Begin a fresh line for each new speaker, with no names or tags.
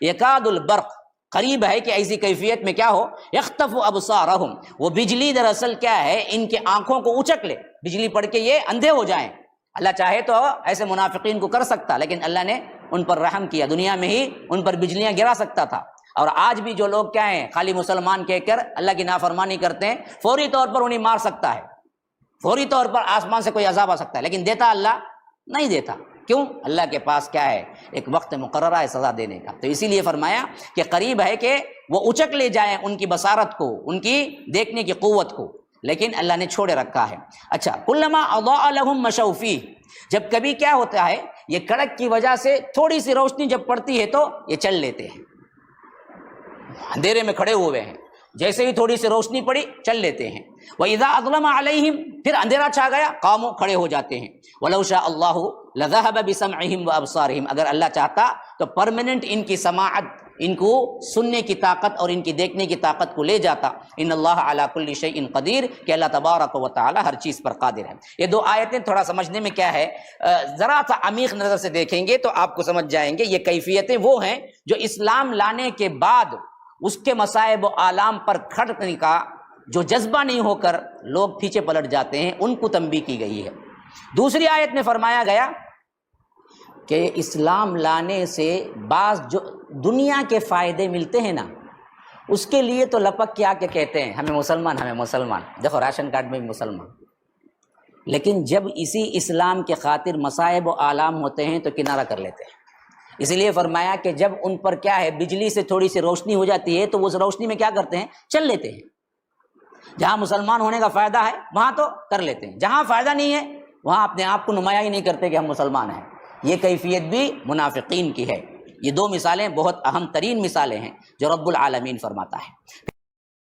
یکاد البرق، قریب ہے کہ ایسی کیفیت میں کیا ہو، یخطف ابصارہم، وہ بجلی دراصل کیا ہے ان کے آنکھوں کو اچک لے، بجلی پڑ کے یہ اندھے ہو جائیں۔ اللہ چاہے تو ایسے منافقین کو کر سکتا، لیکن اللہ نے ان پر رحم کیا، دنیا میں ہی ان پر بجلیاں گرا سکتا تھا۔ اور آج بھی جو لوگ کیا ہیں خالی مسلمان کہہ کر اللہ کی نافرمانی کرتے ہیں، فوری طور پر انہیں مار سکتا ہے، فوری طور پر آسمان سے کوئی عذاب آ سکتا ہے، لیکن دیتا اللہ نہیں دیتا۔ کیوں؟ اللہ کے پاس کیا ہے، ایک وقت مقررہ ہے سزا دینے کا۔ تو اسی لیے فرمایا کہ قریب ہے کہ وہ اچک لے جائیں ان کی بصارت کو، ان کی دیکھنے کی قوت کو، لیکن اللہ نے چھوڑے رکھا ہے۔ اچھا، کلما اضاء لهم مشوا فیہ، جب کبھی کیا ہوتا ہے یہ کڑک کی وجہ سے تھوڑی سی روشنی جب پڑتی ہے تو یہ چل لیتے ہیں، اندھیرے میں کھڑے ہوئے ہیں، جیسے ہی تھوڑی سی روشنی پڑی چل لیتے ہیں۔ وَإِذَا أَظْلَمَ عَلَيْهِمْ، پھر اندھیرا چھا گیا قاموا، کھڑے ہو جاتے ہیں۔ وَلَوْ شَاءَ اللَّهُ لَذَهَبَ بِسَمْعِهِمْ وَأَبْصَارِهِمْ، اگر اللہ چاہتا تو پرماننٹ ان کی سماعت، ان کو سننے کی طاقت اور ان کی دیکھنے کی طاقت کو لے جاتا۔ ان اللہ علی کل شیء قدیر، کہ اللہ تبارک و تعالی ہر چیز پر قادر ہے۔ یہ دو آیتیں تھوڑا سمجھنے میں کیا ہے، ذرا سا عمیق نظر سے دیکھیں گے تو آپ کو سمجھ جائیں گے۔ یہ کیفیتیں وہ ہیں جو اسلام لانے کے بعد اس کے مصائب و آلام پر کھڑنے کا جو جذبہ نہیں ہو کر لوگ پیچھے پلٹ جاتے ہیں، ان کو تنبیہ کی گئی ہے۔ دوسری آیت میں فرمایا گیا کہ اسلام لانے سے بعض جو دنیا کے فائدے ملتے ہیں نا، اس کے لیے تو لپک کے آ کے کہتے ہیں ہمیں مسلمان، ہمیں مسلمان، دیکھو راشن کارڈ میں بھی مسلمان، لیکن جب اسی اسلام کے خاطر مصائب و آلام ہوتے ہیں تو کنارہ کر لیتے ہیں۔ اسی لیے فرمایا کہ جب ان پر کیا ہے بجلی سے تھوڑی سی روشنی ہو جاتی ہے تو وہ اس روشنی میں کیا کرتے ہیں، چل لیتے ہیں۔ جہاں مسلمان ہونے کا فائدہ ہے وہاں تو کر لیتے ہیں، جہاں فائدہ نہیں ہے وہاں اپنے آپ کو نمایاں ہی نہیں کرتے کہ ہم مسلمان ہیں۔ یہ کیفیت بھی منافقین کی ہے۔ یہ دو مثالیں بہت اہم ترین مثالیں ہیں جو رب العالمین فرماتا ہے۔